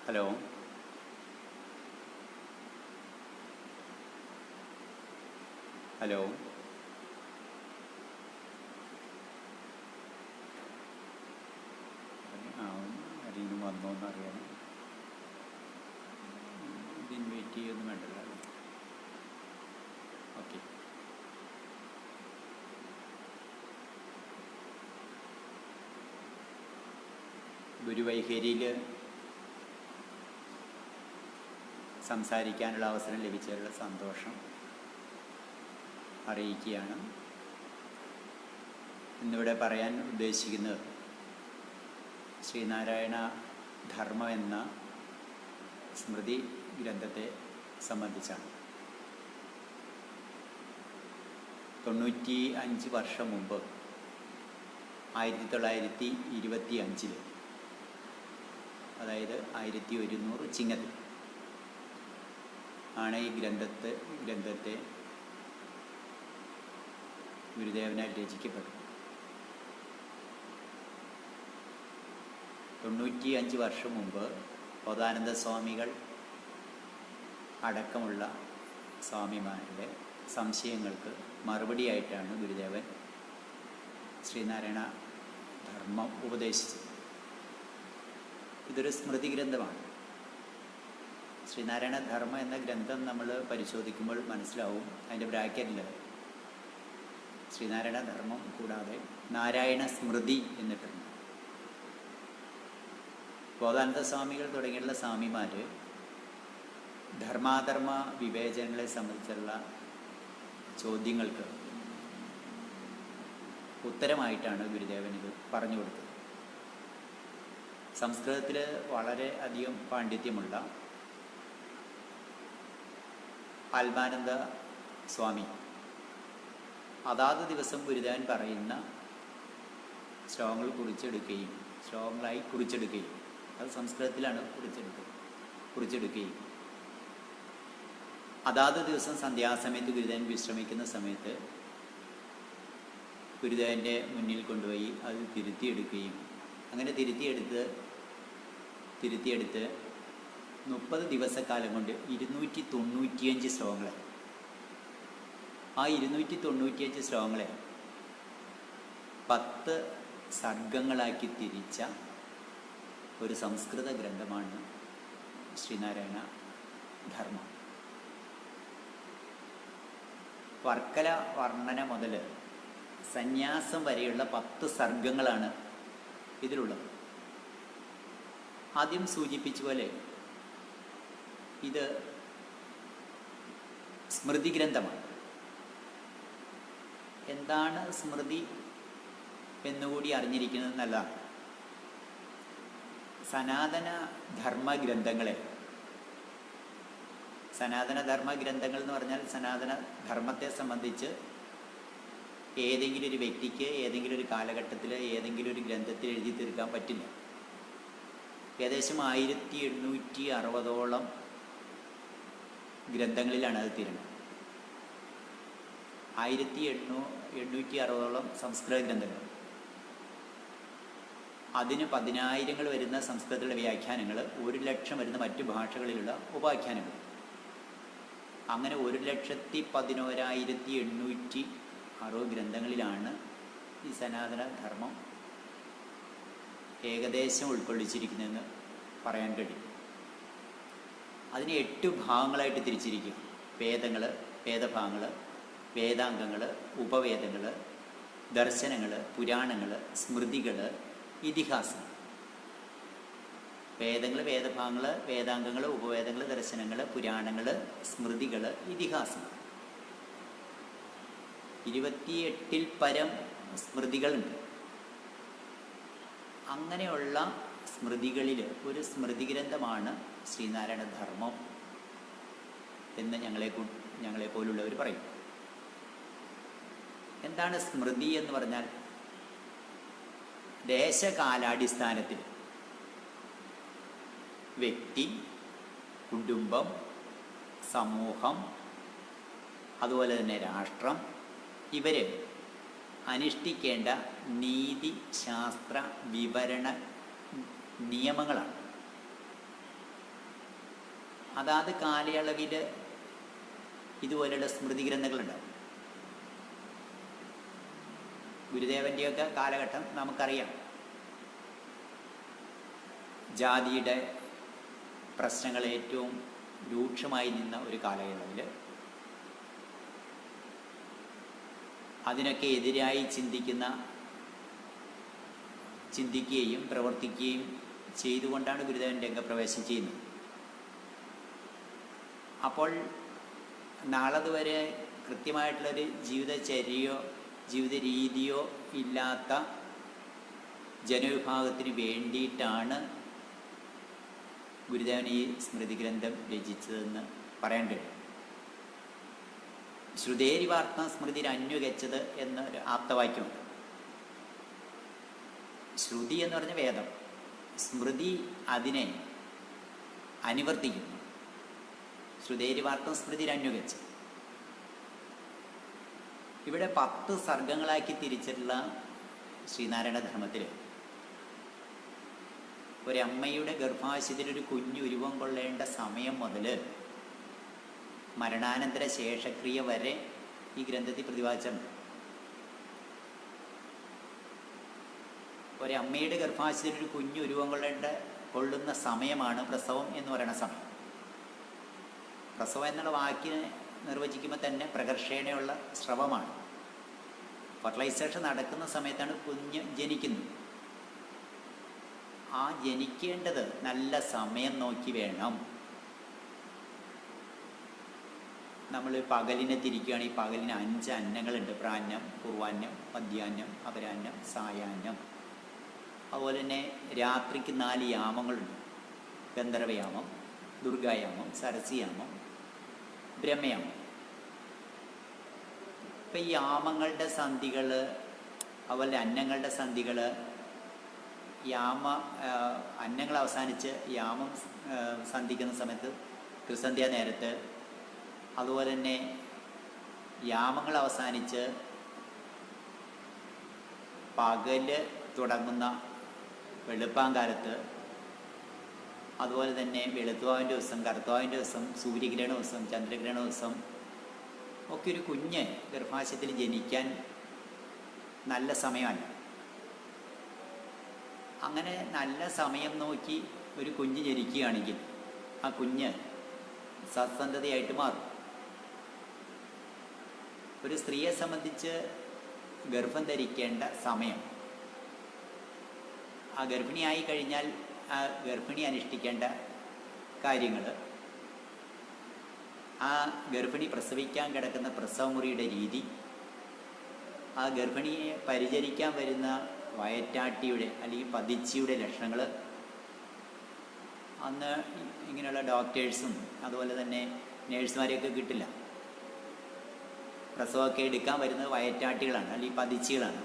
Hello. Hello. ആരെങ്കിലും വന്നോന്ന് അറിയാം. ഇതിന് വെയിറ്റ് ചെയ്യൊന്നും വേണ്ടല്ലോ. ഓക്കെ. ഗുരുവൈഖരിയിൽ സംസാരിക്കാനുള്ള അവസരം ലഭിച്ചതിലുള്ള സന്തോഷം അറിയിക്കുകയാണ്. ഇന്നിവിടെ പറയാൻ ഉദ്ദേശിക്കുന്നത് ശ്രീനാരായണ ധർമ്മം എന്ന സ്മൃതി ഗ്രന്ഥത്തെ സംബന്ധിച്ചാണ്. 95 വർഷം മുമ്പ് 1925 അതായത് 1100 ചിങ്ങത്തിൽ ആണ് ഈ ഗ്രന്ഥത്തെ ഗുരുദേവനാൽ രചിക്കപ്പെട്ടു. 95 വർഷം മുമ്പ് ബോധാനന്ദ സ്വാമികൾ അടക്കമുള്ള സ്വാമിമാരുടെ സംശയങ്ങൾക്ക് മറുപടിയായിട്ടാണ് ഗുരുദേവൻ ശ്രീനാരായണ ധർമ്മം ഉപദേശിച്ചത്. ഇതൊരു സ്മൃതി ഗ്രന്ഥമാണ്. ശ്രീനാരായണ ധർമ്മം എന്ന ഗ്രന്ഥം നമ്മൾ പരിശോധിക്കുമ്പോൾ മനസ്സിലാവും, അതിൻ്റെ ബ്രാക്കറ്റിൽ ശ്രീനാരായണ ധർമ്മം കൂടാതെ നാരായണ സ്മൃതി എന്നിട്ടുണ്ട്. ബോധാനന്ദ സ്വാമികൾ തുടങ്ങിയുള്ള സ്വാമിമാർ ധർമാധർമ്മ വിവേചനങ്ങളെ സംബന്ധിച്ചുള്ള ചോദ്യങ്ങൾക്ക് ഉത്തരമായിട്ടാണ് ഗുരുദേവൻ ഇത് പറഞ്ഞു കൊടുത്തത്. സംസ്കൃതത്തിൽ വളരെ അധികം പാണ്ഡിത്യമുള്ള ആത്മാനന്ദ സ്വാമി അതാത് ദിവസം ഗുരുദേവൻ പറയുന്ന ശ്ലോകങ്ങൾ ശ്ലോകങ്ങളായി കുറിച്ചെടുക്കുകയും അത് സംസ്കൃതത്തിലാണ് കുറിച്ചെടുക്കുകയും അതാത് ദിവസം സന്ധ്യാസമയത്ത് ഗുരുദേവൻ വിശ്രമിക്കുന്ന സമയത്ത് ഗുരുദേവൻ്റെ മുന്നിൽ കൊണ്ടുപോയി അത് തിരുത്തിയെടുക്കുകയും അങ്ങനെ തിരുത്തിയെടുത്ത് 30 ദിവസക്കാലം കൊണ്ട് 295 ശ്ലോകങ്ങളെ, ആ 295 ശ്ലോകങ്ങളെ 10 സർഗങ്ങളാക്കി തിരിച്ച ഒരു സംസ്കൃത ഗ്രന്ഥമാണ് ശ്രീനാരായണ ധർമ്മം. വർക്കല വർണ്ണന മുതൽ സന്യാസം വരെയുള്ള 10 സർഗങ്ങളാണ് ഇതിലുള്ളത്. ആദ്യം സൂചിപ്പിച്ച പോലെ ഇത് സ്മൃതി ഗ്രന്ഥമാണ്. എന്താണ് സ്മൃതി എന്നുകൂടി അറിഞ്ഞിരിക്കുന്നത് നല്ലതാണ്. സനാതന ധർമ്മഗ്രന്ഥങ്ങൾ എന്ന് പറഞ്ഞാൽ സനാതന ധർമ്മത്തെ സംബന്ധിച്ച് ഏതെങ്കിലും ഒരു വ്യക്തിക്ക് ഏതെങ്കിലും ഒരു കാലഘട്ടത്തിൽ ഏതെങ്കിലും ഒരു ഗ്രന്ഥത്തിൽ എഴുതി തീർക്കാൻ പറ്റില്ല. ഏകദേശം 1860ഓളം ഗ്രന്ഥങ്ങളിലാണ് അത് തീരുന്നത്. 1860ഓളം സംസ്കൃത ഗ്രന്ഥങ്ങൾ, അതിന് 10,000 വരുന്ന സംസ്കൃതത്തിലുള്ള വ്യാഖ്യാനങ്ങൾ, 1,00,000 വരുന്ന മറ്റു ഭാഷകളിലുള്ള ഉപാഖ്യാനങ്ങൾ. അങ്ങനെ 1,11,860 ഗ്രന്ഥങ്ങളിലാണ് ഈ സനാതന ധർമ്മം ഏകദേശം ഉൾക്കൊള്ളിച്ചിരിക്കുന്നതെന്ന് പറയാൻ കഴിയും. അതിന് 8 ഭാഗങ്ങളായിട്ട് തിരിച്ചിരിക്കും. വേദഭാഗങ്ങൾ, വേദാംഗങ്ങൾ, ഉപവേദങ്ങൾ, ദർശനങ്ങൾ, പുരാണങ്ങൾ, സ്മൃതികൾ, ഇതിഹാസം. വേദഭാഗങ്ങൾ, വേദാംഗങ്ങൾ, ഉപവേദങ്ങൾ, ദർശനങ്ങൾ, പുരാണങ്ങൾ, സ്മൃതികൾ, ഇതിഹാസം. 28 പരം സ്മൃതികളുണ്ട്. അങ്ങനെയുള്ള സ്മൃതികളിൽ ഒരു സ്മൃതി ഗ്രന്ഥമാണ് ശ്രീനാരായണ ധർമ്മം എന്ന് ഞങ്ങളെ പോലുള്ളവർ പറയും. എന്താണ് സ്മൃതി എന്ന് പറഞ്ഞാൽ? ദേശകാലാടിസ്ഥാനത്തിൽ വ്യക്തി, കുടുംബം, സമൂഹം, അതുപോലെ തന്നെ രാഷ്ട്രം, ഇവർ അനുഷ്ഠിക്കേണ്ട നീതി ശാസ്ത്ര വിവരണ നിയമങ്ങളാണ്. അതാത് കാലയളവിൽ ഇതുപോലെയുള്ള സ്മൃതി ഗ്രന്ഥങ്ങളുണ്ടാവും. ഗുരുദേവൻ്റെയൊക്കെ കാലഘട്ടം നമുക്കറിയാം. ജാതിയുടെ പ്രശ്നങ്ങൾ ഏറ്റവും രൂക്ഷമായി നിന്ന ഒരു കാലയളവിൽ അതിനൊക്കെ എതിരായി ചിന്തിക്കുകയും പ്രവർത്തിക്കുകയും ചെയ്തുകൊണ്ടാണ് ഗുരുദേവൻ രംഗപ്രവേശം ചെയ്യുന്നത്. അപ്പോൾ നാളതുവരെ കൃത്യമായിട്ടുള്ളൊരു ജീവിതചര്യയോ ജീവിത രീതിയോ ഇല്ലാത്ത ജനവിഭാഗത്തിന് വേണ്ടിയിട്ടാണ് ഗുരുദേവൻ ഈ സ്മൃതി ഗ്രന്ഥം രചിച്ചതെന്ന് പറയാൻ കഴിയും. ശ്രുതേരിവാർത്ത സ്മൃതിരന്വഗച്ഛത് എന്നൊരു ആപ്തവാക്യമുണ്ട്. ശ്രുതി എന്ന് പറഞ്ഞ വേദം, സ്മൃതി അതിനെ അനുവർത്തിക്കുന്നു. ശ്രുതേരിവാർത്ത സ്മൃതിരന്വഗച്ഛത്. ഇവിടെ 10 സർഗങ്ങളാക്കി തിരിച്ചിട്ടുള്ള ശ്രീനാരായണ ധർമ്മത്തിൽ ഒരമ്മയുടെ ഗർഭാശയത്തിലൊരു കുഞ്ഞ് ഉരുവം കൊള്ളേണ്ട സമയം മുതൽ മരണാനന്തര ശേഷക്രിയ വരെ ഈ ഗ്രന്ഥത്തിൽ പ്രതിപാദിച്ചിട്ടുണ്ട്. ഒരമ്മയുടെ ഗർഭാശയത്തിലൊരു കുഞ്ഞ് ഉരുവം കൊള്ളുന്ന സമയമാണ് പ്രസവം എന്ന് പറയുന്ന സമയം. പ്രസവം എന്നുള്ള വാക്കിനെ നിർവചിക്കുമ്പോൾ തന്നെ പ്രകർഷേണയുള്ള സ്രവമാണ്. ഫെർട്ടിലൈസേഷൻ നടക്കുന്ന സമയത്താണ് കുഞ്ഞ് ജനിക്കുന്നത്. ആ ജനിക്കേണ്ടത് നല്ല സമയം നോക്കി വേണം. നമ്മൾ പകലിനെ തിരിക്കുകയാണെങ്കിൽ പകലിന് 5 അന്നങ്ങളുണ്ട്. പ്രാന്നം, പൂർവാന്നം, മധ്യാന്നം, അപരാന്നം, സായാഹ്നം. അതുപോലെ തന്നെ രാത്രിക്ക് 4 യാമങ്ങളുണ്ട്. ഗന്ധർവയാമം, ദുർഗായാമം, സരസിയാമം, ബ്രഹ്മയാമം. ഇപ്പം ഈ യാമങ്ങളുടെ സന്ധികൾ, അതുപോലെ അന്നങ്ങളുടെ സന്ധികൾ, അന്നങ്ങൾ അവസാനിച്ച് യാമം സന്ധിക്കുന്ന സമയത്ത് ത്രിസന്ധ്യ നേരത്ത്, അതുപോലെ തന്നെ യാമങ്ങൾ അവസാനിച്ച് പകല് തുടങ്ങുന്ന വെളുപ്പാങ്കാലത്ത്, അതുപോലെ തന്നെ വെളുത്തുവാവിൻ്റെ ദിവസം, കറുത്തുവാവിൻ്റെ ദിവസം, സൂര്യഗ്രഹണ ദിവസം, ചന്ദ്രഗ്രഹണ ദിവസം ഒക്കെ ഒരു കുഞ്ഞ് ഗർഭാശയത്തിൽ ജനിക്കാൻ നല്ല സമയമല്ല. അങ്ങനെ നല്ല സമയം നോക്കി ഒരു കുഞ്ഞ് ജനിക്കുകയാണെങ്കിൽ ആ കുഞ്ഞ് സത്സന്തതിയായിട്ട് മാറും. ഒരു സ്ത്രീയെ സംബന്ധിച്ച് ഗർഭം ധരിക്കേണ്ട സമയം, ആ ഗർഭിണിയായി കഴിഞ്ഞാൽ ആ ഗർഭിണി അനുഷ്ഠിക്കേണ്ട കാര്യങ്ങൾ, ആ ഗർഭിണി പ്രസവിക്കാൻ കിടക്കുന്ന പ്രസവമുറിയുടെ രീതി, ആ ഗർഭിണിയെ പരിചരിക്കാൻ വരുന്ന വയറ്റാട്ടിയുടെ അല്ലെങ്കിൽ പതിച്ചിയുടെ ലക്ഷണങ്ങൾ അന്ന് ഇങ്ങനെയുള്ള ഡോക്ടേഴ്സും അതുപോലെ തന്നെ നേഴ്സുമാരെയൊക്കെ കിട്ടില്ല. പ്രസവമൊക്കെ എടുക്കാൻ വരുന്നത് വയറ്റാട്ടികളാണ് അല്ലെങ്കിൽ പതിച്ചികളാണ്.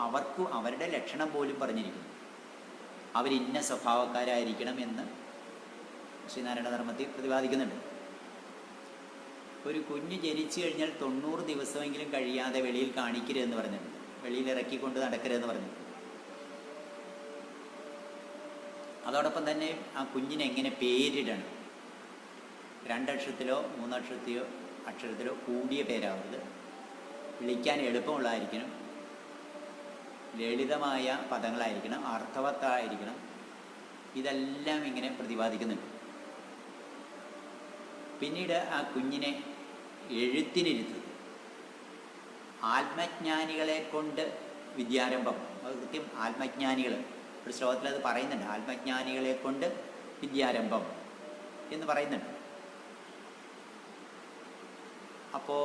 അവർക്കും അവരുടെ ലക്ഷണം പോലും പറഞ്ഞിരിക്കുന്നു. അവരിന്ന സ്വഭാവക്കാരായിരിക്കണം എന്ന് ശ്രീനാരായണ ധർമ്മത്തിൽ പ്രതിപാദിക്കുന്നുണ്ട്. ഒരു കുഞ്ഞ് ജനിച്ചു കഴിഞ്ഞാൽ 90 ദിവസമെങ്കിലും കഴിയാതെ വെളിയിൽ കാണിക്കരുതെന്ന് പറഞ്ഞിട്ടുണ്ട്. വെളിയിൽ ഇറക്കിക്കൊണ്ട് നടക്കരുതെന്ന് പറഞ്ഞിട്ടുണ്ട്. അതോടൊപ്പം തന്നെ ആ കുഞ്ഞിനെ എങ്ങനെ പേരിടണം, 2 അക്ഷരത്തിലോ 3 അക്ഷരത്തിലോ കൂടിയ പേരാവരുത്. വിളിക്കാൻ എളുപ്പമുള്ളതായിരിക്കണം, ലളിതമായ പദങ്ങളായിരിക്കണം, അർത്ഥവത്തായിരിക്കണം. ഇതെല്ലാം ഇങ്ങനെ പ്രതിപാദിക്കുന്നുണ്ട്. പിന്നീട് ആ കുഞ്ഞിനെ എഴുത്തിനിരുത്തുക. ആത്മജ്ഞാനികളെ കൊണ്ട് വിദ്യാരംഭം, അത് കൃത്യം ആത്മജ്ഞാനികൾ, ഒരു ശ്ലോകത്തിൽ അത് പറയുന്നുണ്ട്. ആത്മജ്ഞാനികളെ കൊണ്ട് വിദ്യാരംഭം എന്ന് പറയുന്നുണ്ട്. അപ്പോൾ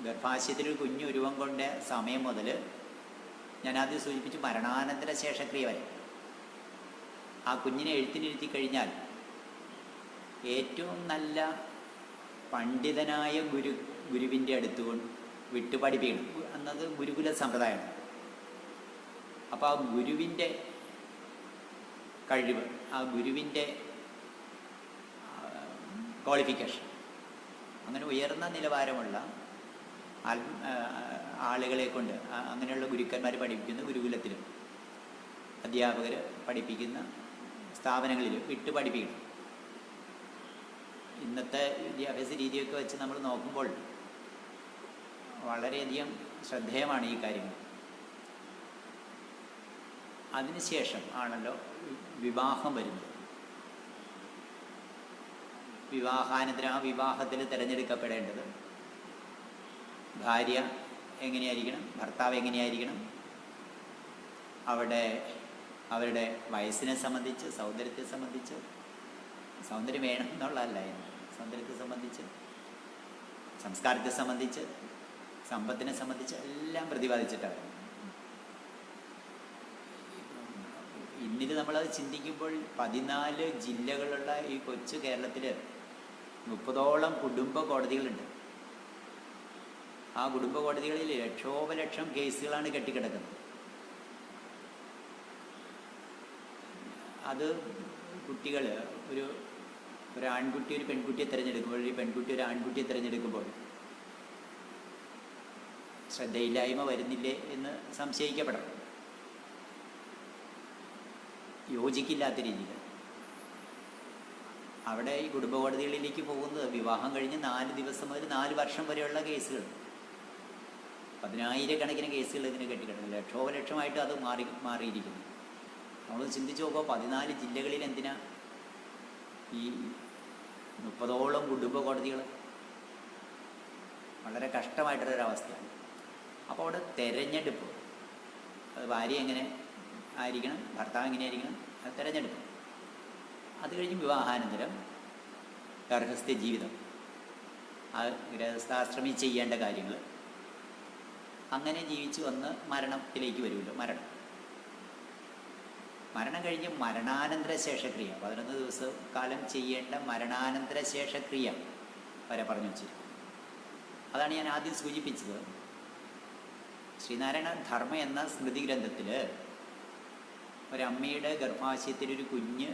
ഗർഭാശയത്തിൽ കുഞ്ഞ് ഉരുവം കൊണ്ട സമയം മുതൽ ഞാനാദ്യം സൂചിപ്പിച്ചു മരണാനന്തര ശേഷക്രിയ വരെ ആ കുഞ്ഞിനെ എഴുത്തിനിരുത്തി കഴിഞ്ഞാൽ ഏറ്റവും നല്ല പണ്ഡിതനായ ഗുരുവിൻ്റെ അടുത്ത് വിട്ടു പഠിപ്പിക്കണം എന്നത് ഗുരുകുല സമ്പ്രദായമാണ്. അപ്പോൾ ആ ഗുരുവിൻ്റെ കഴിവ്, ആ ഗുരുവിൻ്റെ ക്വാളിഫിക്കേഷൻ, അങ്ങനെ ഉയർന്ന നിലവാരമുള്ള ആളുകളെ കൊണ്ട്, അങ്ങനെയുള്ള ഗുരുക്കന്മാർ പഠിപ്പിക്കുന്ന ഗുരുകുലത്തിൽ, അധ്യാപകർ പഠിപ്പിക്കുന്ന സ്ഥാപനങ്ങളിൽ വിട്ടു പഠിപ്പിക്കണം. ഇന്നത്തെ വിദ്യാഭ്യാസ രീതിയൊക്കെ വെച്ച് നമ്മൾ നോക്കുമ്പോൾ വളരെയധികം ശ്രദ്ധേയമാണ് ഈ കാര്യങ്ങൾ. അതിനുശേഷം ആണല്ലോ വിവാഹം വരുന്നത്. വിവാഹാനന്തരം ആ വിവാഹത്തിൽ തിരഞ്ഞെടുക്കപ്പെടേണ്ടത് ഭാര്യ എങ്ങനെയായിരിക്കണം, ഭർത്താവ് എങ്ങനെയായിരിക്കണം, അവരുടെ വയസ്സിനെ സംബന്ധിച്ച്, സൗന്ദര്യത്തെ സംബന്ധിച്ച്, സൗന്ദര്യം വേണം എന്നുള്ളതല്ല, സൗന്ദര്യത്തെ സംബന്ധിച്ച്, സംസ്കാരത്തെ സംബന്ധിച്ച്, സമ്പത്തിനെ സംബന്ധിച്ച് എല്ലാം പ്രതിപാദിച്ചിട്ടാണ്. ഇന്നിത് നമ്മളത് ചിന്തിക്കുമ്പോൾ 14 ജില്ലകളുള്ള ഈ കൊച്ചു കേരളത്തിൽ 30ഓളം കുടുംബ കോടതികളുണ്ട്. ആ കുടുംബ കോടതികളിൽ ലക്ഷോപലക്ഷം കേസുകളാണ് കെട്ടിക്കിടക്കുന്നത്. അത് കുട്ടികൾ ഒരു ആൺകുട്ടി ഒരു പെൺകുട്ടിയെ തിരഞ്ഞെടുക്കുമ്പോൾ, ഒരു പെൺകുട്ടി ഒരു ആൺകുട്ടിയെ തിരഞ്ഞെടുക്കുമ്പോൾ ശ്രദ്ധയില്ലായ്മ വരുന്നില്ലേ എന്ന് സംശയിക്കപ്പെടണം. യോജിക്കില്ലാത്ത രീതിയിൽ അവിടെ ഈ കുടുംബ കോടതികളിലേക്ക് പോകുന്നത് വിവാഹം കഴിഞ്ഞ് 4 ദിവസം മുതൽ 4 വർഷം വരെയുള്ള കേസുകൾ, 10,000 കേസുകൾ ഇതിന് കെട്ടിക്കിടക്കുന്നു. ലക്ഷോപലക്ഷമായിട്ട് അത് മാറിയിരിക്കുന്നു. നമ്മൾ ചിന്തിച്ച് നോക്കുമ്പോൾ 14 ജില്ലകളിൽ എന്തിനാ ഈ 30ഓളം കുടുംബ കോടതികൾ? വളരെ കഷ്ടമായിട്ടുള്ളൊരവസ്ഥയാണ്. അപ്പോൾ അവിടെ തിരഞ്ഞെടുപ്പ്, അത് ഭാര്യ എങ്ങനെ ആയിരിക്കണം, ഭർത്താവ് എങ്ങനെയായിരിക്കണം, അത് തിരഞ്ഞെടുപ്പ്. അത് കഴിഞ്ഞ് വിവാഹാനന്തരം ഗർഭസ്ഥ ജീവിതം, ആ ഗൃഹസ്ഥാശ്രമി ചെയ്യേണ്ട കാര്യങ്ങൾ, അങ്ങനെ ജീവിച്ചു വന്ന് മരണത്തിലേക്ക് വരുമല്ലോ. മരണം കഴിഞ്ഞ് മരണാനന്തര ശേഷക്രിയ, 11 ദിവസം കാലം ചെയ്യേണ്ട മരണാനന്തര ശേഷക്രിയ വരെ പറഞ്ഞു വെച്ചിരിക്കും. അതാണ് ഞാൻ ആദ്യം സൂചിപ്പിച്ചത്. ശ്രീനാരായണ ധർമ്മ എന്ന സ്മൃതി ഗ്രന്ഥത്തിൽ ഒരമ്മയുടെ ഗർഭാശയത്തിലൊരു കുഞ്ഞ്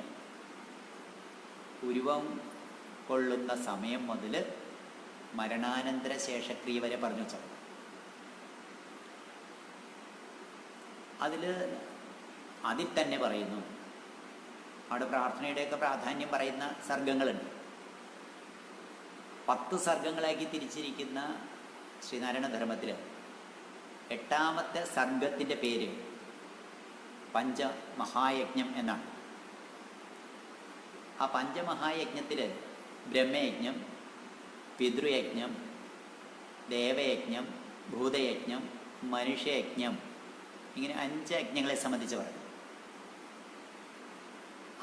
ഉരുവം കൊള്ളുന്ന സമയം മുതൽ മരണാനന്തര ശേഷക്രിയ വരെ പറഞ്ഞു വെച്ചത്. അതിൽ തന്നെ പറയുന്നു, അവിടെ പ്രാർത്ഥനയുടെയൊക്കെ പ്രാധാന്യം പറയുന്ന സർഗങ്ങളുണ്ട്. 10 സർഗങ്ങളാക്കി തിരിച്ചിരിക്കുന്ന ശ്രീനാരായണ ധർമ്മത്തിൽ 8ാമത്തെ സർഗത്തിൻ്റെ പേര് പഞ്ചമഹായജ്ഞം എന്നാണ്. ആ പഞ്ചമഹായജ്ഞത്തിൽ ബ്രഹ്മയജ്ഞം, പിതൃയജ്ഞം, ദേവയജ്ഞം, ഭൂതയജ്ഞം, മനുഷ്യയജ്ഞം, ഇങ്ങനെ 5 യജ്ഞങ്ങളെ സംബന്ധിച്ച് പറയും.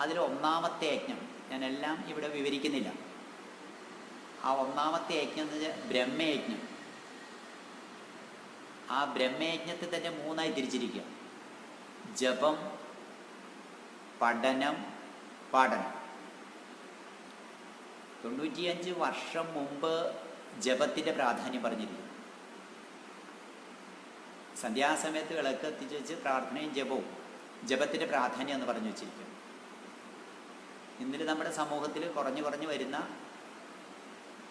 അതിൽ 1ാമത്തെ യജ്ഞം ഞാനെല്ലാം ഇവിടെ വിവരിക്കുന്നില്ല. ആ 1ാമത്തെ യജ്ഞം എന്ന് വെച്ചാൽ ബ്രഹ്മയജ്ഞം. ആ ബ്രഹ്മയജ്ഞത്തെ തന്നെ 3ആയി തിരിച്ചിരിക്കുക: ജപം, പഠനം, പാഠനം. 95 വർഷം മുമ്പ് ജപത്തിൻ്റെ പ്രാധാന്യം പറഞ്ഞിരിക്കുന്നു. സന്ധ്യാസമയത്ത് വിളക്ക് എത്തിച്ച് വെച്ച് പ്രാർത്ഥനയും ജപവും, ജപത്തിൻ്റെ പ്രാധാന്യം എന്ന് പറഞ്ഞു വെച്ചിരിക്കുന്നു. ഇന്നലെ നമ്മുടെ സമൂഹത്തിൽ കുറഞ്ഞു വരുന്ന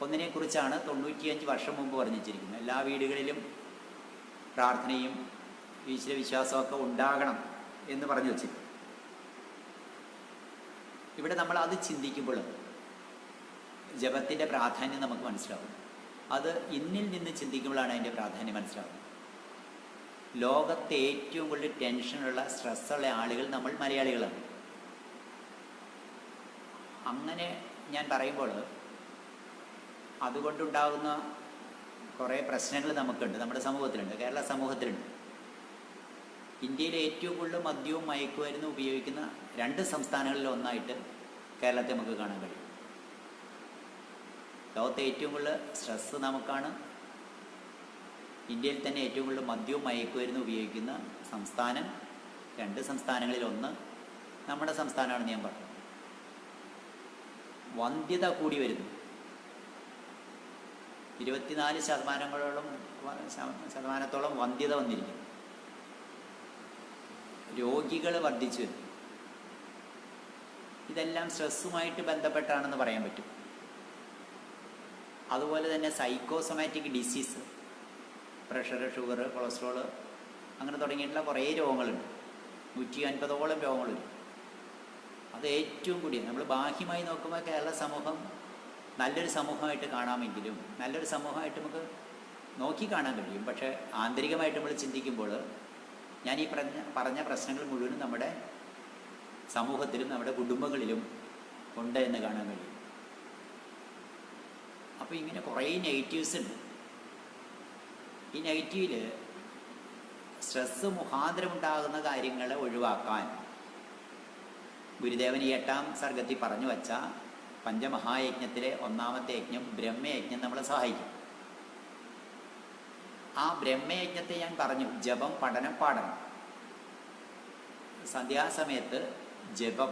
ഒന്നിനെക്കുറിച്ചാണ് 95 വർഷം മുമ്പ് പറഞ്ഞു വെച്ചിരിക്കുന്നത്. എല്ലാ വീടുകളിലും പ്രാർത്ഥനയും ഈശ്വരവിശ്വാസമൊക്കെ ഉണ്ടാകണം എന്ന് പറഞ്ഞു വെച്ചിരിക്കുന്നു. ഇവിടെ നമ്മൾ അത് ചിന്തിക്കുമ്പോൾ ജപത്തിൻ്റെ പ്രാധാന്യം നമുക്ക് മനസ്സിലാവും. അത് ഇന്നിൽ നിന്ന് ചിന്തിക്കുമ്പോഴാണ് അതിൻ്റെ പ്രാധാന്യം മനസ്സിലാവുന്നത്. ലോകത്തെ ഏറ്റവും കൂടുതൽ ടെൻഷനുള്ള, സ്ട്രെസ്സുള്ള ആളുകൾ നമ്മൾ മലയാളികളാണ്. അങ്ങനെ ഞാൻ പറയുമ്പോൾ അതുകൊണ്ടുണ്ടാകുന്ന കുറേ പ്രശ്നങ്ങൾ നമുക്കുണ്ട്, നമ്മുടെ സമൂഹത്തിലുണ്ട്, കേരള സമൂഹത്തിലുണ്ട്. ഇന്ത്യയിലെ ഏറ്റവും കൂടുതൽ മദ്യവും മയക്കുമരുന്നും ഉപയോഗിക്കുന്ന 2 സംസ്ഥാനങ്ങളിൽ ഒന്നായിട്ട് കേരളത്തെ നമുക്ക് കാണാൻ കഴിയും. ലോകത്തെ ഏറ്റവും കൂടുതൽ സ്ട്രെസ്സ് നമുക്കാണ്. ഇന്ത്യയിൽ തന്നെ ഏറ്റവും കൂടുതൽ മദ്യവും മയക്കുമരുന്നും ഉപയോഗിക്കുന്ന സംസ്ഥാനം 2 സംസ്ഥാനങ്ങളിൽ ഒന്ന് നമ്മുടെ സംസ്ഥാനമാണെന്ന് ഞാൻ പറഞ്ഞു. വന്ധ്യത കൂടി വരുന്നു. 24% വന്ധ്യത വന്നിരിക്കുന്നു. രോഗികൾ വർദ്ധിച്ചു വരുന്നു. ഇതെല്ലാം സ്ട്രെസ്സുമായിട്ട് ബന്ധപ്പെട്ടാണെന്ന് പറയാൻ പറ്റും. അതുപോലെ തന്നെ psychosomatic disease, pressure, sugar, cholesterol, അങ്ങനെ തുടങ്ങിയിട്ടുള്ള കുറേ രോഗങ്ങളുണ്ട്. 150ഓളം രോഗങ്ങളുണ്ട്. അത് ഏറ്റവും കൂടിയ, നമ്മൾ ബാഹ്യമായി നോക്കുമ്പോൾ കേരള സമൂഹം നല്ലൊരു സമൂഹമായിട്ട് കാണാമെങ്കിലും നല്ലൊരു സമൂഹമായിട്ട് നമുക്ക് നോക്കി കാണാൻ കഴിയും. പക്ഷേ ആന്തരികമായിട്ട് നമ്മൾ ചിന്തിക്കുമ്പോൾ ഞാൻ ഈ പറഞ്ഞ പ്രശ്നങ്ങൾ മുഴുവനും നമ്മുടെ സമൂഹത്തിലും നമ്മുടെ കുടുംബങ്ങളിലും ഉണ്ട് എന്ന് കാണാൻ കഴിയും. അപ്പോൾ ഇങ്ങനെ കുറേ നെഗറ്റീവ്സ് ഉണ്ട്. ഈ നെഗറ്റീവിൽ സ്ട്രെസ്സ് മുഖാന്തരമുണ്ടാകുന്ന കാര്യങ്ങളെ ഒഴിവാക്കാൻ ഗുരുദേവൻ ഈ 8-ാം സർഗത്തിൽ പറഞ്ഞു വച്ച പഞ്ചമഹായജ്ഞത്തിലെ 1-ാമത്തെ യജ്ഞം ബ്രഹ്മയജ്ഞം നമ്മളെ സഹായിക്കും. ആ ബ്രഹ്മയജ്ഞത്തെ ഞാൻ പറഞ്ഞു, ജപം, പഠനം, പാഠനം. സന്ധ്യാസമയത്ത് ജപം.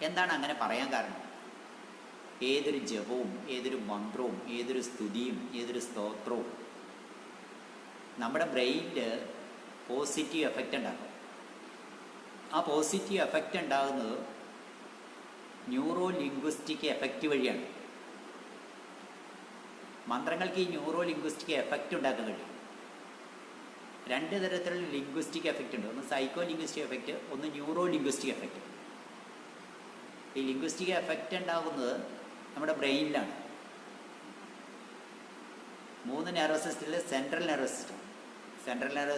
എന്താണ് അങ്ങനെ പറയാൻ കാരണം? ഏതൊരു ജപവും ഏതൊരു മന്ത്രവും ഏതൊരു സ്തുതിയും ഏതൊരു സ്തോത്രവും നമ്മുടെ ബ്രെയിനിൽ പോസിറ്റീവ് എഫക്റ്റ് ഉണ്ടാകും. ആ പോസിറ്റീവ് എഫക്റ്റ് ഉണ്ടാകുന്നത് ന്യൂറോ ലിംഗ്വിസ്റ്റിക് എഫക്റ്റ് വഴിയാണ്. മന്ത്രങ്ങൾക്ക് ഈ ന്യൂറോ ലിംഗ്വിസ്റ്റിക് എഫക്റ്റ് ഉണ്ടാക്കാൻ കഴിയും. 2 തരത്തിലുള്ള ലിംഗ്വിസ്റ്റിക് എഫക്റ്റ് ഉണ്ട്. ഒന്ന് സൈക്കോ ലിംഗ്വിസ്റ്റിക് എഫക്റ്റ്, ഒന്ന് ന്യൂറോ ലിംഗ്വിസ്റ്റിക് എഫക്റ്റ്. ഈ ലിംഗ്വിസ്റ്റിക് എഫക്റ്റ് ഉണ്ടാകുന്നത് നമ്മുടെ ബ്രെയിനിലാണ്. 3 നെർവസ് സിസ്റ്റത്തിൽ central nervous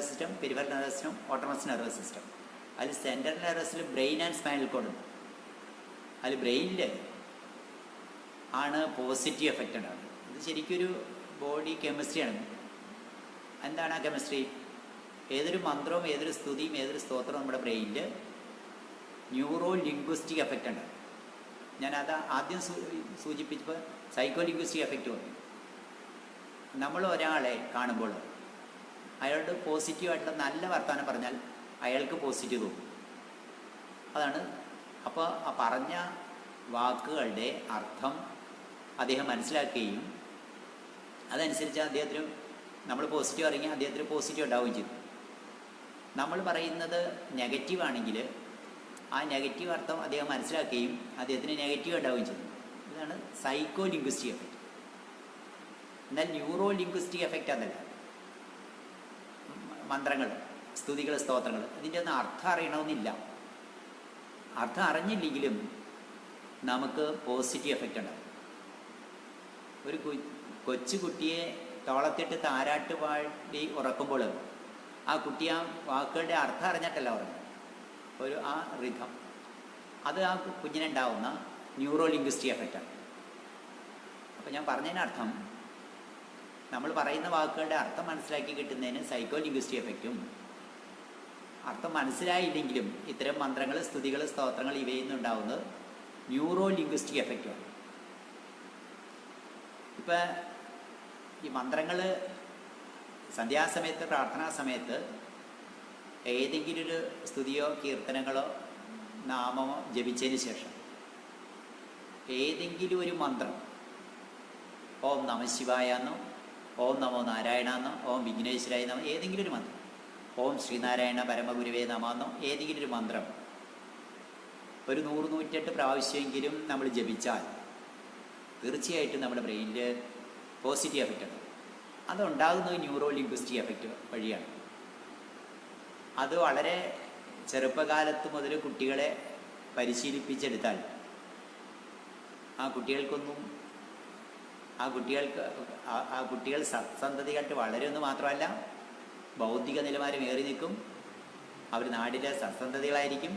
system, peripheral nervous system, autonomous nervous system. അതിൽ സെൻട്രൽ നെർവസിൽ ബ്രെയിൻ ആൻഡ് സ്പൈനൽ കോഡ് ഉണ്ട്. അതിൽ ബ്രെയിനിൽ ആണ് പോസിറ്റീവ് എഫക്റ്റ് ഉണ്ടാകുന്നത്. ഇത് ശരിക്കൊരു ബോഡി കെമിസ്ട്രിയാണ്. എന്താണ് ആ കെമിസ്ട്രി? ഏതൊരു മന്ത്രവും ഏതൊരു സ്തുതിയും ഏതൊരു സ്തോത്രവും നമ്മുടെ ബ്രെയിനിൽ ന്യൂറോ ലിംഗ്വിസ്റ്റിക് എഫക്റ്റ് ഉണ്ട്. ഞാനത് ആദ്യം സൂചിപ്പിച്ചപ്പോൾ സൈക്കോ ലിംഗ്വിസ്റ്റിക് എഫക്റ്റ് പറഞ്ഞു. നമ്മൾ ഒരാളെ കാണുമ്പോൾ അയാളുടെ പോസിറ്റീവായിട്ടുള്ള നല്ല വർത്തമാനം പറഞ്ഞാൽ അയാൾക്ക് പോസിറ്റീവ് തോന്നും. അതാണ്. അപ്പോൾ ആ പറഞ്ഞ വാക്കുകളുടെ അർത്ഥം അദ്ദേഹം മനസ്സിലാക്കുകയും അതനുസരിച്ച് അദ്ദേഹത്തിന് നമ്മൾ പോസിറ്റീവ് അറിഞ്ഞാൽ അദ്ദേഹത്തിന് പോസിറ്റീവ് ഉണ്ടാവുകയും ചെയ്തു. നമ്മൾ പറയുന്നത് നെഗറ്റീവ് ആണെങ്കിൽ ആ നെഗറ്റീവ് അർത്ഥം അദ്ദേഹം മനസ്സിലാക്കുകയും അദ്ദേഹത്തിന് നെഗറ്റീവ് ഉണ്ടാവുകയും ചെയ്തു. ഇതാണ് സൈക്കോ ലിംഗ്വിസ്റ്റിക് എഫക്റ്റ്. എന്നാൽ ന്യൂറോ ലിംഗ്വിസ്റ്റിക് എഫക്റ്റ് അതല്ല. മന്ത്രങ്ങൾ, സ്തുതികൾ, സ്തോത്രങ്ങൾ ഇതിൻ്റെ ഒന്നും അർത്ഥം അറിയണമെന്നില്ല. അർത്ഥം അറിഞ്ഞില്ലെങ്കിലും നമുക്ക് പോസിറ്റീവ് എഫക്റ്റ് ഉണ്ടാകും. ഒരു കൊച്ചു കുട്ടിയെ തോളത്തിട്ട് താരാട്ട് പാടി ഉറക്കുമ്പോൾ ആ കുട്ടി ആ വാക്കുകളുടെ അർത്ഥം അറിഞ്ഞിട്ടല്ല ഉറങ്ങും. ആ റിഥം അത് ആ കുഞ്ഞിനുണ്ടാവുന്ന ന്യൂറോ ലിംഗ്വിസ്റ്റിക് എഫക്റ്റാണ്. അപ്പോൾ ഞാൻ പറഞ്ഞതിനർത്ഥം നമ്മൾ പറയുന്ന വാക്കുകളുടെ അർത്ഥം മനസ്സിലാക്കി കിട്ടുന്നതിന് സൈക്കോ ലിംഗ്വിസ്റ്റിക് എഫക്റ്റും, അർത്ഥം മനസ്സിലായില്ലെങ്കിലും ഇത്തരം മന്ത്രങ്ങൾ, സ്തുതികൾ, സ്തോത്രങ്ങൾ ഇവയിൽ നിന്നുണ്ടാവുന്നത് ന്യൂറോ ലിംഗ്വിസ്റ്റിക് എഫക്റ്റുമാണ്. ഇപ്പം ഈ മന്ത്രങ്ങൾ സന്ധ്യാസമയത്ത്, പ്രാർത്ഥനാ സമയത്ത് ഏതെങ്കിലും ഒരു സ്തുതിയോ കീർത്തനങ്ങളോ നാമമോ ജപിച്ചതിന് ശേഷം ഏതെങ്കിലും ഒരു മന്ത്രം, ഓം നമ ശിവായ എന്നോ, ഓം നമോ നാരായണ എന്നോ, ഓം വിഘ്നേശ്വരായ എന്നോ, ഏതെങ്കിലും ഒരു മന്ത്രം, ഓം ശ്രീനാരായണ പരമഗുരുവേ നമ എന്നോ, ഏതെങ്കിലും ഒരു മന്ത്രം ഒരു 100-108 പ്രാവശ്യമെങ്കിലും നമ്മൾ ജപിച്ചാൽ തീർച്ചയായിട്ടും നമ്മുടെ ബ്രെയിനിൽ പോസിറ്റീവ് എഫക്റ്റ് ഉണ്ട്. അതുണ്ടാകുന്നത് ന്യൂറോ ലിംഗ്വിസ്റ്റിക് എഫക്റ്റ് വഴിയാണ്. അത് വളരെ ചെറുപ്പകാലത്ത് മുതൽ കുട്ടികളെ പരിശീലിപ്പിച്ചെടുത്താൽ ആ കുട്ടികൾ സത്സന്തതിയായിട്ട് വളരുമെന്ന് മാത്രമല്ല ബൗദ്ധിക നിലവാരം ഏറി നിൽക്കും. അവർ നാടിലെ സത്സന്തതികളായിരിക്കും.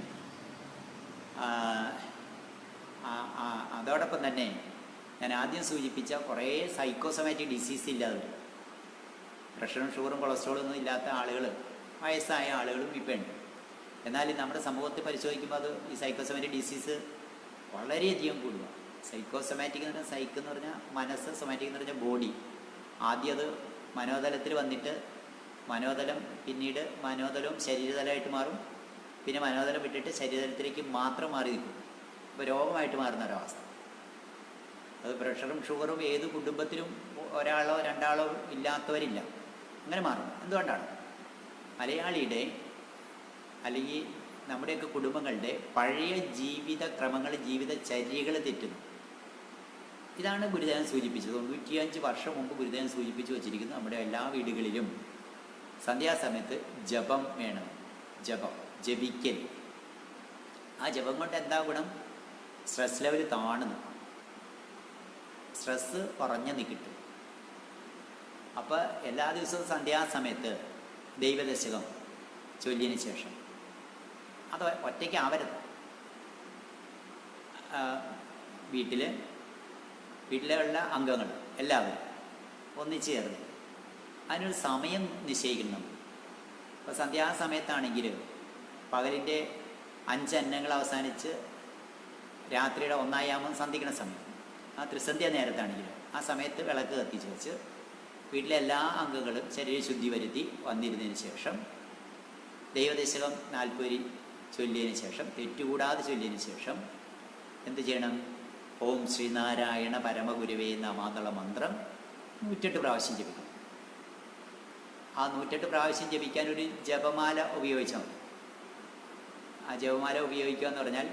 അതോടൊപ്പം തന്നെ ഞാൻ ആദ്യം സൂചിപ്പിച്ച കുറേ സൈക്കോസൊമാറ്റിക് ഡിസീസ് ഇല്ലാതെ, പ്രഷറും ഷുഗറും കൊളസ്ട്രോളും ഒന്നും ഇല്ലാത്ത ആളുകൾ, വയസ്സായ ആളുകളും ഇപ്പം ഉണ്ട്. എന്നാൽ നമ്മുടെ സമൂഹത്തിൽ പരിശോധിക്കുമ്പോൾ അത് ഈ സൈക്കോസൊമാറ്റിക് ഡിസീസ് വളരെയധികം കൂടുക. സൈക്കോസൊമാറ്റിക് എന്ന് പറഞ്ഞാൽ സൈക്ക് എന്ന് പറഞ്ഞാൽ മനസ്സ്, സൊമാറ്റിക് എന്ന് പറഞ്ഞാൽ ബോഡി. ആദ്യം അത് മനോതലത്തിൽ വന്നിട്ട് മനോതലം പിന്നീട് മനോതലവും ശരീരതലമായിട്ട് മാറും. പിന്നെ മനോതലം വിട്ടിട്ട് ശരീരതലത്തിലേക്ക് മാത്രം മാറി നിൽക്കും. അപ്പോൾ രോഗമായിട്ട് മാറുന്ന ഒരവസ്ഥ. അത് പ്രഷറും ഷുഗറും ഏത് കുടുംബത്തിലും ഒരാളോ രണ്ടാളോ ഇല്ലാത്തവരില്ല. അങ്ങനെ മാറും. എന്തുകൊണ്ടാണ്? മലയാളിയുടെ അല്ലെങ്കിൽ നമ്മുടെയൊക്കെ കുടുംബങ്ങളുടെ പഴയ ജീവിതക്രമങ്ങൾ, ജീവിതചര്യകൾ തെറ്റുന്നു. ഇതാണ് ഗുരുദേവൻ സൂചിപ്പിച്ചത്. 95 വർഷം മുമ്പ് ഗുരുദേവൻ സൂചിപ്പിച്ചു വച്ചിരിക്കുന്നു. നമ്മുടെ എല്ലാ വീടുകളിലും സന്ധ്യാസമയത്ത് ജപം വേണം. ജപിക്കൽ. ആ ജപം കൊണ്ട് എന്താ ഗുണം? സ്ട്രെസ് ലെവൽ താണു നിൽക്കും. സ്ട്രെസ്സ് കുറഞ്ഞ് കിട്ടും. അപ്പോൾ എല്ലാ ദിവസവും സന്ധ്യാസമയത്ത് ദൈവദശകം ചൊല്ലിയതിന് ശേഷം അത് ഒറ്റയ്ക്ക് ആവരുത്. വീട്ടിലുള്ള അംഗങ്ങൾ എല്ലാവരും ഒന്നിച്ചു ചേർന്ന് അതിനൊരു സമയം നിശ്ചയിക്കണം. ഇപ്പോൾ സന്ധ്യാസമയത്താണെങ്കിൽ പകലിൻ്റെ 5 അന്നങ്ങൾ അവസാനിച്ച് രാത്രിയുടെ 1 യാമം സന്ധിക്കുന്ന സമയം, ആ ത്രിസന്ധ്യ നേരത്താണെങ്കിൽ ആ സമയത്ത് വിളക്ക് കത്തിച്ച് വെച്ച് വീട്ടിലെ എല്ലാ അംഗങ്ങളും ശരീരശുദ്ധി വരുത്തി വന്നിരുന്നതിന് ശേഷം ദൈവദശകം 40 വരി ചൊല്ലിയതിന് ശേഷം, തെറ്റുകൂടാതെ ചൊല്ലിയതിന് ശേഷം എന്ത് ചെയ്യണം? ഓം ശ്രീനാരായണ പരമഗുരുവേ നമാന്നുള്ള മന്ത്രം 108 പ്രാവശ്യം ജപിക്കണം. ആ 108 പ്രാവശ്യം ജപിക്കാൻ ഒരു ജപമാല ഉപയോഗിച്ചാൽ മതി. ആ ജപമാല ഉപയോഗിക്കുക എന്ന് പറഞ്ഞാൽ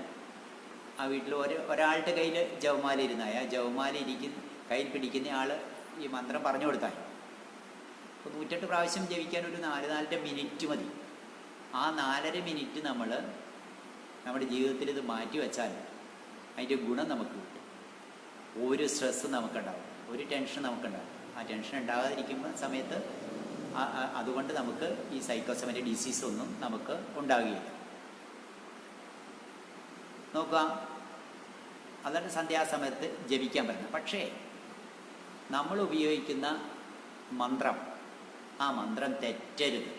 ആ വീട്ടിൽ ഒരാളുടെ കയ്യിൽ ജപമാല ഇരുന്നായ ആ ജപമാല കയ്യിൽ പിടിക്കുന്ന ആൾ ഈ മന്ത്രം പറഞ്ഞു കൊടുത്താൽ. അപ്പോൾ 108 പ്രാവശ്യം ജപിക്കാൻ ഒരു 4-4.5 മിനിറ്റ് മതി. ആ 4.5 മിനിറ്റ് നമ്മൾ നമ്മുടെ ജീവിതത്തിൽ ഇത് മാറ്റി വെച്ചാൽ അതിൻ്റെ ഗുണം നമുക്ക് കിട്ടും. ഒരു സ്ട്രെസ്സ് നമുക്കുണ്ടാവും, ഒരു ടെൻഷൻ നമുക്കുണ്ടാവും. ആ ടെൻഷൻ ഉണ്ടാകാതിരിക്കുമ്പോൾ സമയത്ത് അതുകൊണ്ട് നമുക്ക് ഈ സൈക്കോസോമാറ്റിക് ഡിസീസ് ഒന്നും നമുക്ക് ഉണ്ടാകുകയില്ല. നോക്കുക, അതാണ് സന്ധ്യാസമയത്ത് ജപിക്കാൻ പറ്റുന്നത്. പക്ഷേ നമ്മൾ ഉപയോഗിക്കുന്ന മന്ത്രം, ആ മന്ത്രം തെറ്റരുത്.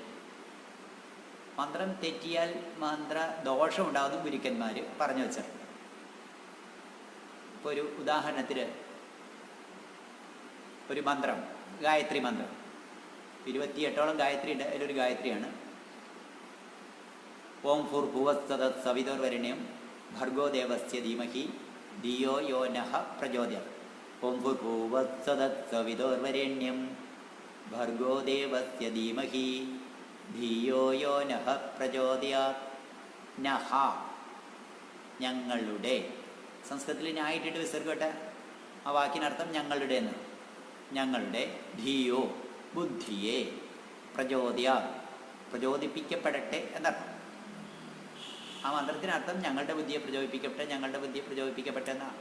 മന്ത്രം തെറ്റിയാൽ മന്ത്ര ദോഷം ഉണ്ടാകുന്ന ഗുരുക്കന്മാർ പറഞ്ഞു വെച്ചിട്ടുണ്ട്. ഇപ്പോൾ ഒരു ഉദാഹരണത്തിന് ഒരു മന്ത്രം, ഗായത്രി മന്ത്രം 28ഓളം ഗായത്രി ഉണ്ട്. അതിലൊരു ഗായത്രിയാണ് ഓം ഭൂർഭുവസ്സദത് സവിതുർവരെണ്യം ഭർഗോ ദേവസ്യ ധീമഹി ധിയോ യോ നഃ പ്രചോദയാത്. ഓം ഭൂർഭുവസ്സദത് സവിതുർവരെണ്യം ഭർഗോ ദേവസ്യ ധീമഹി ധിയോ യോ നഃ പ്രചോദയാത്. നഃ ഞങ്ങളുടെ, സംസ്കൃതത്തിൽ ഞായിട്ടിട്ട് വിസർഗട്ടെ, ആ വാക്കിനർത്ഥം ഞങ്ങളുടെ എന്ന്. ഞങ്ങളുടെ ധിയോ ബുദ്ധിയെ പ്രചോദയാത് പ്രചോദിപ്പിക്കപ്പെടട്ടെ എന്നർത്ഥം. ആ മന്ത്രത്തിനർത്ഥം ഞങ്ങളുടെ ബുദ്ധിയെ പ്രചോദിപ്പിക്കപ്പെട്ടെ, ഞങ്ങളുടെ ബുദ്ധിയെ പ്രചോദിപ്പിക്കപ്പെട്ടെ എന്നാണ്.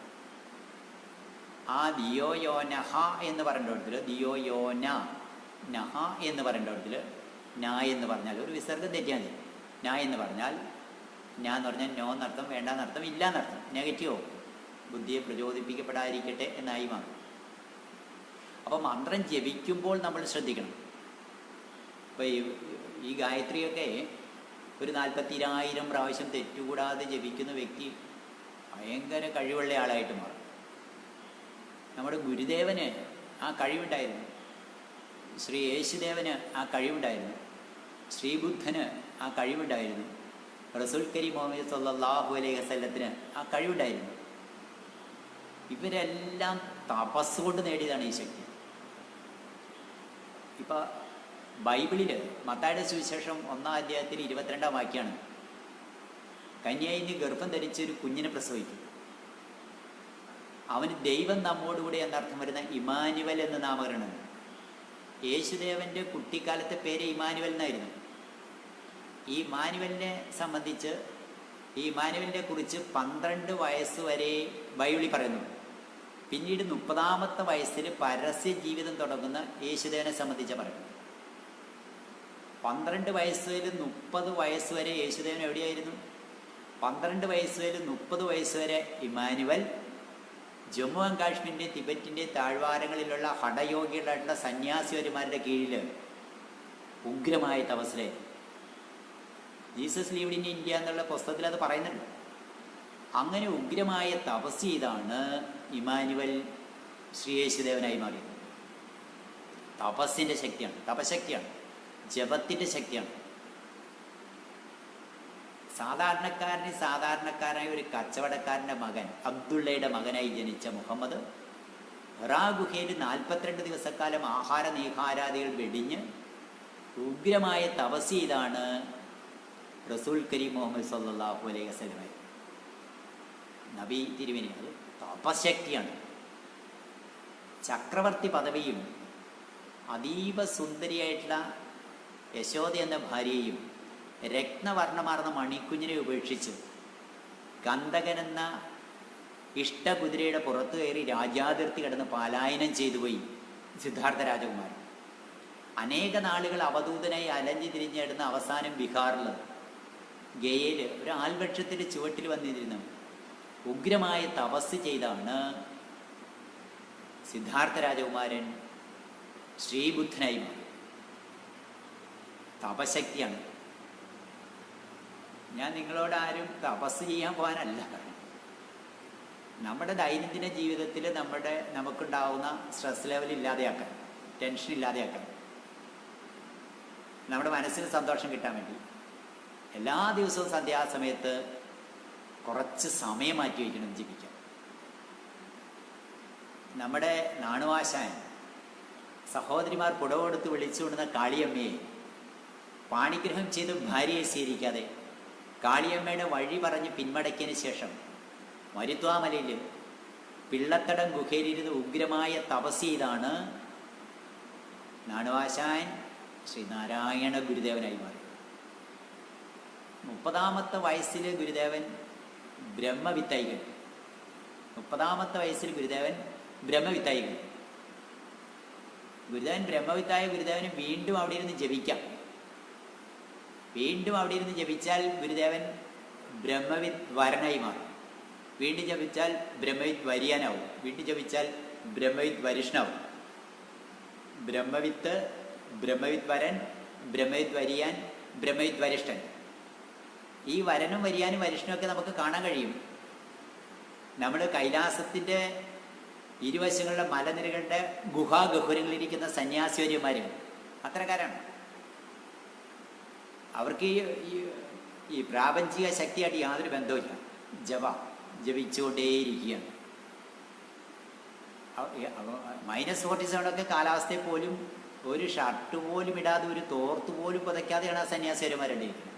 ആ ദിയോ യോ നഹ എന്ന് പറയേണ്ടതിൽ ദിയോ യോ നഹ എന്ന് പറയേണ്ടതിൽ ന എന്ന് പറഞ്ഞാൽ ഒരു വിസർഗം തെറ്റിയാൽ മതി. ന എന്ന് പറഞ്ഞാൽ ഞാൻ എന്ന് പറഞ്ഞാൽ നോ എന്നർത്ഥം, വേണ്ട എന്നർത്ഥം, ഇല്ല എന്നർത്ഥം, നെഗറ്റീവോ. ബുദ്ധിയെ പ്രചോദിപ്പിക്കപ്പെടാതിരിക്കട്ടെ എന്നായി മാറും. അപ്പോൾ മന്ത്രം ജപിക്കുമ്പോൾ നമ്മൾ ശ്രദ്ധിക്കണം. ഇപ്പോൾ ഈ ഗായത്രിയൊക്കെ ഒരു 40,000 പ്രാവശ്യം തെറ്റുകൂടാതെ ജപിക്കുന്ന വ്യക്തി ഭയങ്കര കഴിവുള്ള ആളായിട്ട് മാറും. നമ്മുടെ ഗുരുദേവന് ആ കഴിവുണ്ടായിരുന്നു, ശ്രീ യേശുദേവന് ആ കഴിവുണ്ടായിരുന്നു, ശ്രീബുദ്ധന് ആ കഴിവുണ്ടായിരുന്നു, റസൂൽ കരീം മുഹമ്മദ് സ്വല്ലല്ലാഹു അലൈഹി വസല്ലത്തിന് ആ കഴിവുണ്ടായിരുന്നു. ഇവരെല്ലാം തപസ് കൊണ്ട് നേടിയതാണ് ഈ ശക്തി. ഇപ്പം ബൈബിളിൽ മത്തായിയുടെ സുവിശേഷം 1-ാം അധ്യായത്തിൽ 22-ാം വാക്യമാണ് കന്യായിന് ഗർഭം ധരിച്ചൊരു കുഞ്ഞിനെ പ്രസവിക്കും, അവന് ദൈവം നമ്മോടുകൂടെ എന്നർത്ഥം വരുന്ന ഇമാനുവൽ എന്ന് നാമകരണം. യേശുദേവൻ്റെ കുട്ടിക്കാലത്തെ പേര് ഇമാനുവൽ എന്നായിരുന്നു. ഈ ഇമാനുവലിനെ സംബന്ധിച്ച്, ഈ ഇമാനുവലിനെ കുറിച്ച് 12 വയസ്സ് വരെ ബൈബിളിൽ പറയുന്നു. പിന്നീട് 30-ാമത്തെ വയസ്സിൽ പരസ്യ ജീവിതം തുടങ്ങുന്ന യേശുദേവനെ സംബന്ധിച്ച് പറയുന്നു. 12 വയസ്സ് മുതൽ 30 വയസ്സ് വരെ യേശുദേവൻ എവിടെയായിരുന്നു? 12 വയസ്സ് മുതൽ 30 വയസ്സ് വരെ ഇമാനുവൽ ജമ്മു ആൻഡ് കാശ്മീരിൻ്റെ തിബറ്റിൻ്റെ താഴ്വാരങ്ങളിലുള്ള ഹഠയോഗികളായിട്ടുള്ള സന്യാസിവന്മാരുടെ കീഴിൽ ഉഗ്രമായ തപസ്സിലെ ജീസസ് ലീവ്ഡ് ഇൻ ഇന്ത്യ എന്നുള്ള പുസ്തകത്തിൽ അത് പറയുന്നുണ്ട്. അങ്ങനെ ഉഗ്രമായ തപസ് ചെയ്താണ് ഇമാനുവൽ ശ്രീ യേശുദേവനായി മാറിയത്. തപസ്സിൻ്റെ ശക്തിയാണ്, തപശക്തിയാണ്, ജപത്തിൻ്റെ ശക്തിയാണ്. സാധാരണക്കാരനായ ഒരു കച്ചവടക്കാരൻ്റെ മകൻ, അബ്ദുള്ളയുടെ മകനായി ജനിച്ച മുഹമ്മദ് ഹെറാ ഗുഹയിൽ 42 ദിവസക്കാലം ആഹാര നീഹാരാദികൾ വെടിഞ്ഞ് ഉഗ്രമായ തപസ് ചെയ്താണ് റസൂൽ കരീം മുഹമ്മദ് സ്വല്ലല്ലാഹു അലൈഹി വസല്ലം നബി തിരുമേനി. അത് തപശക്തിയാണ്. ചക്രവർത്തി പദവിയും അതീവ സുന്ദരിയായിട്ടുള്ള യശോദ എന്ന ഭാര്യയെയും രത്നവർണ്ണമാർന്ന മണിക്കുഞ്ഞിനെ ഉപേക്ഷിച്ച് ഗന്ധകൻ എന്ന ഇഷ്ടകുതിരയുടെ പുറത്തു കയറി രാജ്യാതിർത്തി കിടന്ന് പലായനം ചെയ്തു പോയി സിദ്ധാർത്ഥ രാജകുമാരൻ. അനേക നാളുകൾ അവധൂതനായി അലഞ്ഞു തിരിഞ്ഞിടുന്ന അവസാനം ബീഹാറിൽ ഗയയിൽ ഒരു ആൽവൃക്ഷത്തിൻ്റെ ചുവട്ടിൽ വന്നിരുന്നു ഉഗ്രമായ തപസ് ചെയ്താണ് സിദ്ധാർത്ഥ രാജകുമാരൻ ശ്രീബുദ്ധനായി മാറി. തപശക്തിയാണ്. ഞാൻ നിങ്ങളോട് ആരും തപസ് ചെയ്യാൻ പോകാനല്ല കാരണം, നമ്മുടെ ദൈനംദിന ജീവിതത്തിൽ നമുക്കുണ്ടാവുന്ന സ്ട്രെസ് ലെവൽ ഇല്ലാതെയാക്കാൻ, ടെൻഷൻ ഇല്ലാതെയാക്കാൻ, നമ്മുടെ മനസ്സിന് സന്തോഷം കിട്ടാൻ വേണ്ടി എല്ലാ ദിവസവും സന്ധ്യാസമയത്ത് കുറച്ച് സമയം മാറ്റി വയ്ക്കണം ജീവിക്കാൻ. നമ്മുടെ നാണുവാശാൻ സഹോദരിമാർ പുടവെടുത്ത് വിളിച്ചുകൊണ്ടുന്ന കാളിയമ്മയെ പാണിഗ്രഹം ചെയ്ത് ഭാര്യയെ സ്വീകരിക്കാതെ കാളിയമ്മയുടെ വഴി പറഞ്ഞ് പിന്മടക്കിയതിന് ശേഷം മരുത്വാമലയിൽ പിള്ളത്തടം ഗുഹയിലിരുന്ന് ഉഗ്രമായ തപസ് ചെയ്താണ് നാണുവാശാൻ ശ്രീനാരായണ ഗുരുദേവനായി മാറി. 30ാമത്തെ വയസ്സിൽ ഗുരുദേവൻ ബ്രഹ്മവിത്തായി കഴിഞ്ഞു. 30ാമത്തെ വയസ്സിൽ ഗുരുദേവൻ ബ്രഹ്മവിത്തായി കഴിഞ്ഞു. ഗുരുദേവൻ ബ്രഹ്മവിത്തായ ഗുരുദേവന് വീണ്ടും അവിടെ ഇരുന്ന് ജപിക്കാം. വീണ്ടും അവിടെ ഇരുന്ന് ജപിച്ചാൽ ഗുരുദേവൻ ബ്രഹ്മവിത്ത് വരനായി മാറും. വീണ്ടും ജപിച്ചാൽ ബ്രഹ്മവിത്ത് വരിയാനാവും. വീണ്ടും ജപിച്ചാൽ ബ്രഹ്മവിത്ത് വരിഷ്ണാവും. ബ്രഹ്മവിത്ത്, ബ്രഹ്മവിത്ത് വരൻ, ബ്രഹ്മവിത്ത് വരിയാൻ, ബ്രഹ്മവിത്ത് വരിഷ്ഠൻ. ഈ വരനും വരിയാനും വരിഷ്ണുമൊക്കെ നമുക്ക് കാണാൻ കഴിയും. നമ്മൾ കൈലാസത്തിൻ്റെ ഇരുവശങ്ങളുടെ മലനിരകളുടെ ഗുഹാഗഹുരങ്ങളിലിരിക്കുന്ന സന്യാസിവര്യന്മാരും അത്തരക്കാരാണ്. അവർക്ക് ഈ പ്രാപഞ്ചിക ശക്തിയായിട്ട് യാതൊരു ബന്ധവുമില്ല. ജപിച്ചുകൊണ്ടേയിരിക്കുകയാണ്. -47 കാലാവസ്ഥയിൽ പോലും ഒരു ഷർട്ട് പോലും ഇടാതെ, ഒരു തോർത്ത് പോലും പുതയ്ക്കാതെയാണ് ആ സന്യാസിവര്യന്മാരുടെ ഇരിക്കുന്നത്.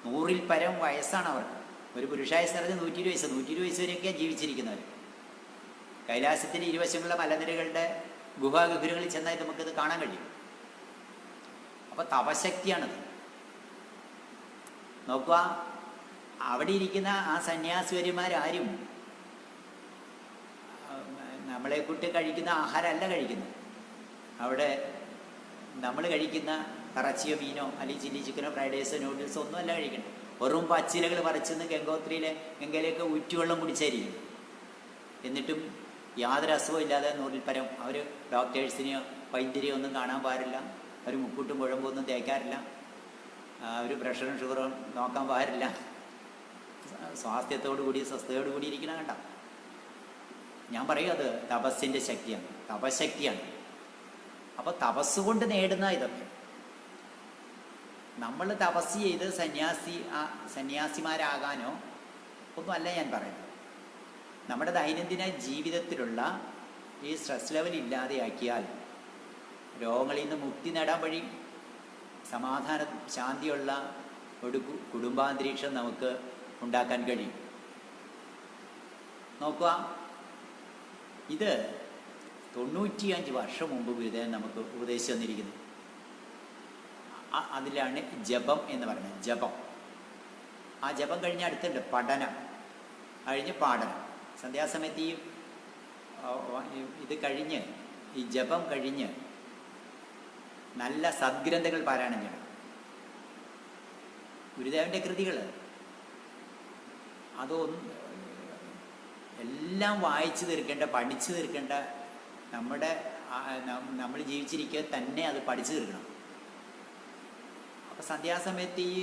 100-ൽ പരം വയസ്സാണ് അവർക്ക്. ഒരു പുരുഷായുസ് പറഞ്ഞ് 120 വയസ്സ്, 120 വയസ്സ് വരെയൊക്കെയാണ് ജീവിച്ചിരിക്കുന്നവർ. കൈലാസത്തിൻ്റെ ഇരുവശങ്ങളുള്ള മലനിരകളുടെ ഗുഹാഗുഹുരങ്ങളിൽ ചെന്നാൽ നമുക്കിത് കാണാൻ കഴിയും. അപ്പോൾ തപശക്തിയാണത്. നോക്കുക, അവിടെ ഇരിക്കുന്ന ആ സന്യാസിവര്യന്മാരാരും നമ്മളെ കൂട്ടി കഴിക്കുന്ന ആഹാരമല്ല കഴിക്കുന്നത്. അവിടെ നമ്മൾ കഴിക്കുന്ന ഇറച്ചിയോ മീനോ അല്ലെങ്കിൽ ചില്ലി ചിക്കനോ ഫ്രൈഡ് റൈസോ നൂഡിൽസോ ഒന്നും അല്ല കഴിക്കണം. വെറും പച്ചിലകൾ പറിച്ചെന്ന് ഗംഗയിലേക്ക് ഊറ്റുവെള്ളം കുടിച്ചായിരിക്കും. എന്നിട്ടും യാതൊരു അസുഖവും ഇല്ലാതെ 100-ൽ പരം. അവർ ഡോക്ടേഴ്സിനെയോ വൈദ്യരെയോ ഒന്നും കാണാൻ പാടില്ല. അവർ മുക്കൂട്ടും കുഴമ്പൊന്നും തേക്കാറില്ല. അവർ പ്രഷറും ഷുഗറും നോക്കാൻ പാടില്ല. സ്വാസ്ഥ്യത്തോടു കൂടി സ്വസ്ഥതയോടു കൂടി ഇരിക്കണം. കണ്ട, ഞാൻ പറയും അത് തപസ്സിൻ്റെ ശക്തിയാണ്, തപശക്തിയാണ്. അപ്പോൾ തപസ്സുകൊണ്ട് നേടുന്ന ഇതൊക്കെ നമ്മൾ തപസ് ചെയ്ത് സന്യാസിമാരാകാനോ ഒന്നുമല്ല ഞാൻ പറയുന്നത്. നമ്മുടെ ദൈനംദിന ജീവിതത്തിലുള്ള ഈ സ്ട്രെസ് ലെവൽ ഇല്ലാതെയാക്കിയാൽ രോഗങ്ങളിൽ നിന്ന് മുക്തി നേടാൻ വഴി സമാധാന ശാന്തിയുള്ള ഒരു കുടുംബാന്തരീക്ഷം നമുക്ക് ഉണ്ടാക്കാൻ കഴിയും. നോക്കുക, ഇത് 95 വർഷം മുമ്പ് ഗുരുദേവൻ നമുക്ക് ഉപദേശിച്ചു തന്നിരിക്കുന്നു. അതിലാണ് ജപം എന്ന് പറയുന്നത്. ജപം, ആ ജപം കഴിഞ്ഞ് അടുത്തുണ്ട് പഠനം, കഴിഞ്ഞ് പാഠനം. സന്ധ്യാസമയത്ത് ഇത് കഴിഞ്ഞ്, ഈ ജപം കഴിഞ്ഞ് നല്ല സദ്ഗ്രന്ഥങ്ങൾ പാരായണം ചെയ്യണം. ഗുരുദേവൻ്റെ കൃതികൾ അതൊന്നും എല്ലാം വായിച്ചു തീർക്കേണ്ട, പഠിച്ചു തീർക്കേണ്ട, നമ്മൾ ജീവിച്ചിരിക്കുക തന്നെ അത് പഠിച്ചു തീർക്കണം. അപ്പോൾ സന്ധ്യാസമയത്ത് ഈ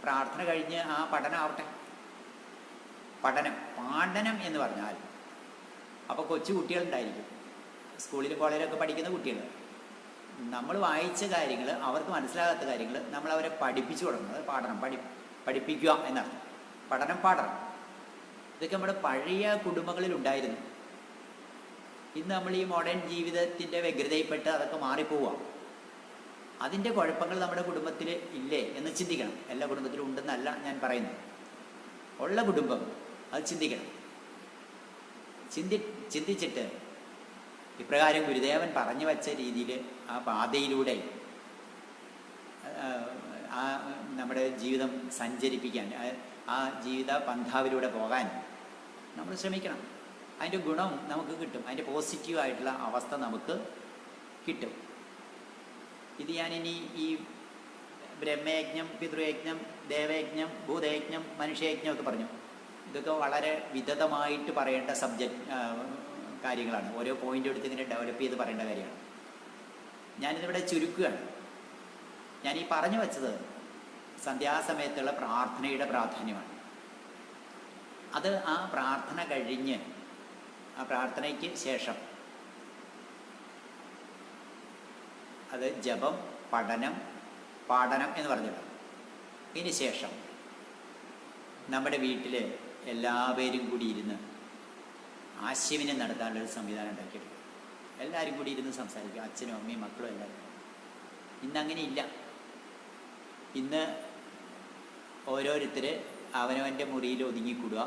പ്രാർത്ഥന കഴിഞ്ഞ് ആ പഠനം ആവട്ടെ. പാഠനം എന്ന് പറഞ്ഞാൽ അപ്പോൾ കൊച്ചു കുട്ടികളുണ്ടായിരിക്കും, സ്കൂളിലും കോളേജിലൊക്കെ പഠിക്കുന്ന കുട്ടികൾ. നമ്മൾ വായിച്ച കാര്യങ്ങൾ, അവർക്ക് മനസ്സിലാകാത്ത കാര്യങ്ങൾ നമ്മൾ അവരെ പഠിപ്പിച്ചു കൊടുക്കുന്നത് പാഠനം, പഠിപ്പിക്കുക എന്നർത്ഥം. പാഠനം ഇതൊക്കെ നമ്മുടെ പഴയ കുടുംബങ്ങളിൽ ഉണ്ടായിരുന്നു. ഇന്ന് നമ്മൾ ഈ മോഡേൺ ജീവിതത്തിൻ്റെ വ്യഗ്രതയിൽപ്പെട്ട് അതൊക്കെ മാറിപ്പോവുക. അതിൻ്റെ കുഴപ്പങ്ങൾ നമ്മുടെ കുടുംബത്തിൽ ഇല്ലേ എന്ന് ചിന്തിക്കണം. എല്ലാ കുടുംബത്തിലും ഉണ്ടെന്നല്ല ഞാൻ പറയുന്നത്. ഉള്ള കുടുംബം അത് ചിന്തിക്കണം. ചിന്തിച്ചിട്ട് ഇപ്രകാരം ഗുരുദേവൻ പറഞ്ഞു വച്ച രീതിയിൽ ആ പാതയിലൂടെ നമ്മുടെ ജീവിതം സഞ്ചരിപ്പിക്കാൻ, ആ ജീവിത പന്ഥാവിലൂടെ പോകാൻ നമ്മൾ ശ്രമിക്കണം. അതിൻ്റെ ഗുണം നമുക്ക് കിട്ടും, അതിൻ്റെ പോസിറ്റീവായിട്ടുള്ള അവസ്ഥ നമുക്ക് കിട്ടും. ഇത് ഞാനിനി ഈ ബ്രഹ്മയജ്ഞം, പിതൃയജ്ഞം, ദേവയജ്ഞം, ഭൂതയജ്ഞം, മനുഷ്യയജ്ഞം ഒക്കെ പറഞ്ഞു. ഇതൊക്കെ വളരെ വിദഗ്ധമായിട്ട് പറയേണ്ട കാര്യങ്ങളാണ്. ഓരോ പോയിൻ്റ് എടുത്ത് ഇങ്ങനെ ഡെവലപ്പ് ചെയ്ത് പറയേണ്ട കാര്യമാണ്. ഞാനിതിവിടെ ചുരുക്കുകയാണ്. ഞാനീ പറഞ്ഞു വച്ചത് സന്ധ്യാസമയത്തുള്ള പ്രാർത്ഥനയുടെ പ്രാധാന്യമാണ്. അത് ആ പ്രാർത്ഥന കഴിഞ്ഞ്, ആ പ്രാർത്ഥനയ്ക്ക് ശേഷം അത് ജപം, പാഠനം എന്ന് പറഞ്ഞിട്ടുണ്ട്. ഇതിന് ശേഷം നമ്മുടെ വീട്ടിൽ എല്ലാവരും കൂടി ഇരുന്ന് ആശയവിനിമയം നടത്താനുള്ളൊരു സംവിധാനം ഉണ്ടാക്കിയെടുക്കും. എല്ലാവരും കൂടി ഇരുന്ന് സംസാരിക്കും, അച്ഛനും അമ്മയും മക്കളും എല്ലാവരും. ഇന്നങ്ങനെ ഇല്ല. ഇന്ന് ഓരോരുത്തർ അവനവൻ്റെ മുറിയിൽ ഒതുങ്ങിക്കൂടുക,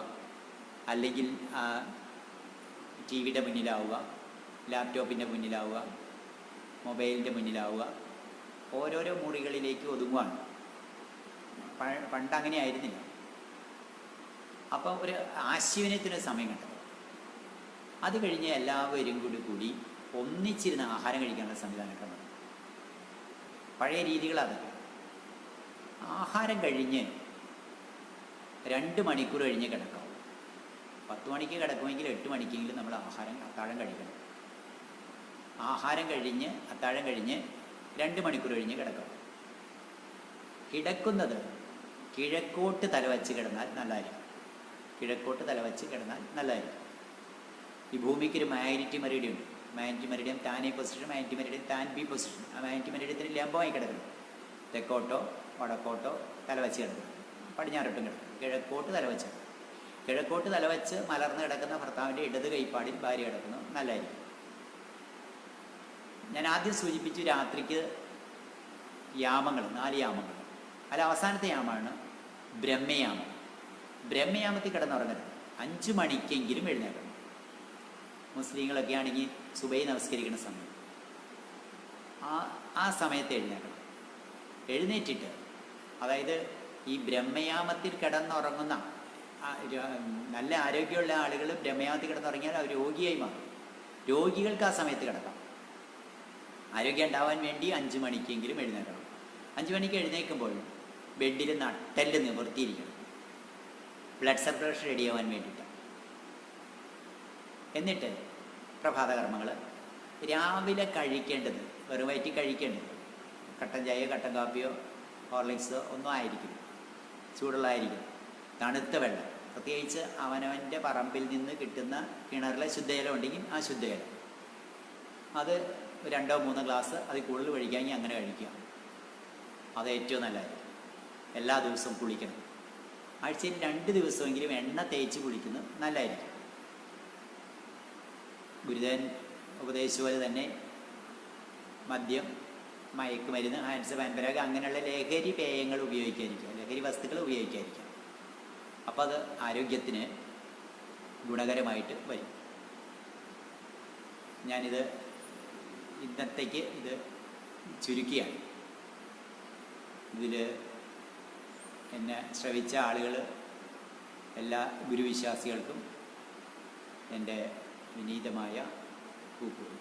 അല്ലെങ്കിൽ ടി വിയുടെ മുന്നിലാവുക, ലാപ്ടോപ്പിൻ്റെ മുന്നിലാവുക, മൊബൈലിൻ്റെ മുന്നിലാവുക, ഓരോരോ മുറികളിലേക്ക് ഒതുങ്ങുകയാണ്. പണ്ട് അങ്ങനെ ആയിരുന്നില്ല. അപ്പം ഒരു ആശയവിനിമയത്തിന് സമയം കിട്ടും. അത് കഴിഞ്ഞ് എല്ലാവരും കൂടി ഒന്നിച്ചിരുന്ന് ആഹാരം കഴിക്കാനുള്ള സംവിധാനം കിട്ടുന്നത് പഴയ രീതികളതൊക്കെ. ആഹാരം കഴിഞ്ഞ് 2 മണിക്കൂർ കഴിഞ്ഞ് കിടക്കാം. 10 മണിക്ക് കിടക്കുമെങ്കിൽ 8 മണിക്കെങ്കിലും നമ്മൾ അത്താഴം കഴിക്കണം. ആഹാരം കഴിഞ്ഞ് അത്താഴം കഴിഞ്ഞ് 2 മണിക്കൂർ കഴിഞ്ഞ് കിടക്കാം. കിടക്കുന്നത് കിഴക്കോട്ട് തലവച്ച് കിടന്നാൽ നല്ലതായിരിക്കും. കിഴക്കോട്ട് തലവച്ച് കിടന്നാൽ നല്ലതായിരിക്കും. ഈ ഭൂമിക്കൊരു മാഗ്നറ്റിക് മെറിഡിയൻ ഉണ്ട്. മാഗ്നറ്റിക് മെറിഡിയൻ താൻ എ പൊസിഷൻ, മാഗ്നറ്റിക് മെറിഡിയൻ താൻ ബി പൊസിഷൻ. ആ മാഗ്നറ്റിക് മെറിഡിയത്തിന് ലംബമായി കിടക്കണം. തെക്കോട്ടോ വടക്കോട്ടോ തലവച്ച് കിടക്കണം, പടിഞ്ഞാറോട്ടും കിടക്കണം. കിഴക്കോട്ട് തലവച്ച് മലർന്ന് കിടക്കുന്ന ഭർത്താവിൻ്റെ ഇടത് കൈപ്പാടിൽ ഭാര്യ കിടക്കുന്നത് നല്ലതായിരിക്കും. ഞാൻ ആദ്യം സൂചിപ്പിച്ചു രാത്രിക്ക് യാമങ്ങൾ, 4 യാമങ്ങൾ. അതിൽ അവസാനത്തെ യാമമാണ് ബ്രഹ്മയാമം. ബ്രഹ്മയാമത്തിൽ കിടന്നുറങ്ങരുത്. 5 മണിക്കെങ്കിലും എഴുന്നേക്കണം. മുസ്ലിങ്ങളൊക്കെ ആണെങ്കിൽ സുബൈ നമസ്കരിക്കുന്ന സമയം, ആ സമയത്ത് എഴുന്നേക്കണം. എഴുന്നേറ്റിട്ട്, അതായത് ഈ ബ്രഹ്മയാമത്തിൽ കിടന്നുറങ്ങുന്ന നല്ല ആരോഗ്യമുള്ള ആളുകൾ ബ്രഹ്മയാമത്തിൽ കിടന്നുറങ്ങിയാൽ അവർ രോഗിയായി മാറും. രോഗികൾക്ക് ആ സമയത്ത് കിടക്കാം. ആരോഗ്യം ഉണ്ടാവാൻ വേണ്ടി 5 മണിക്കെങ്കിലും എഴുന്നേക്കണം. 5 മണിക്ക് എഴുന്നേൽക്കുമ്പോൾ ബെഡിൽ നട്ടെല്ല് നിവർത്തിയിരിക്കണം, ബ്ലഡ് സർക്കുലേഷൻ റെഡിയാവാൻ വേണ്ടിയിട്ട്. എന്നിട്ട് പ്രഭാതകർമ്മങ്ങൾ രാവിലെ കഴിക്കേണ്ടത്, വെറും വയറ്റിൽ കഴിക്കേണ്ടത് കട്ടൻ ചായയോ കട്ടൻ കാപ്പിയോ ഹോർലിക്സോ ഒന്നും ആയിരിക്കും, ചൂടുള്ളതായിരിക്കും. തണുത്ത വെള്ളം, പ്രത്യേകിച്ച് അവനവൻ്റെ പറമ്പിൽ നിന്ന് കിട്ടുന്ന കിണറിലെ ശുദ്ധജലം ഉണ്ടെങ്കിൽ ആ ശുദ്ധജലം, അത് 2-3 ഗ്ലാസ് അതിൽ കൂടുതൽ കഴിക്കാമെങ്കിൽ അങ്ങനെ കഴിക്കുക. അത് ഏറ്റവും നല്ലതായിരിക്കും. എല്ലാ ദിവസവും കുളിക്കണം. ആഴ്ചയിൽ 2 ദിവസമെങ്കിലും എണ്ണ തേച്ച് കുളിക്കുന്നത് നല്ലതായിരിക്കും. ഗുരുദേവൻ ഉപദേശിച്ച പോലെ തന്നെ മദ്യം, മയക്കുമരുന്ന്, ഹാൻസ്, പാൻപരാഗ് അങ്ങനെയുള്ള ലഹരി പേയങ്ങൾ ഉപയോഗിക്കാതിരിക്കുക, ലഹരി വസ്തുക്കൾ ഉപയോഗിക്കാതിരിക്കുക. അപ്പോൾ അത് ആരോഗ്യത്തിന് ഗുണകരമായിട്ട് വരും. ഞാനിത് ഇന്നത്തേക്ക് ഇത് ചുരുക്കിയാണ്. ഇതിൽ എന്നെ ശ്രവിച്ച ആളുകൾ, എല്ലാ ഗുരുവിശ്വാസികൾക്കും എൻ്റെ വിനീതമായ കൂപ്പുകൾ.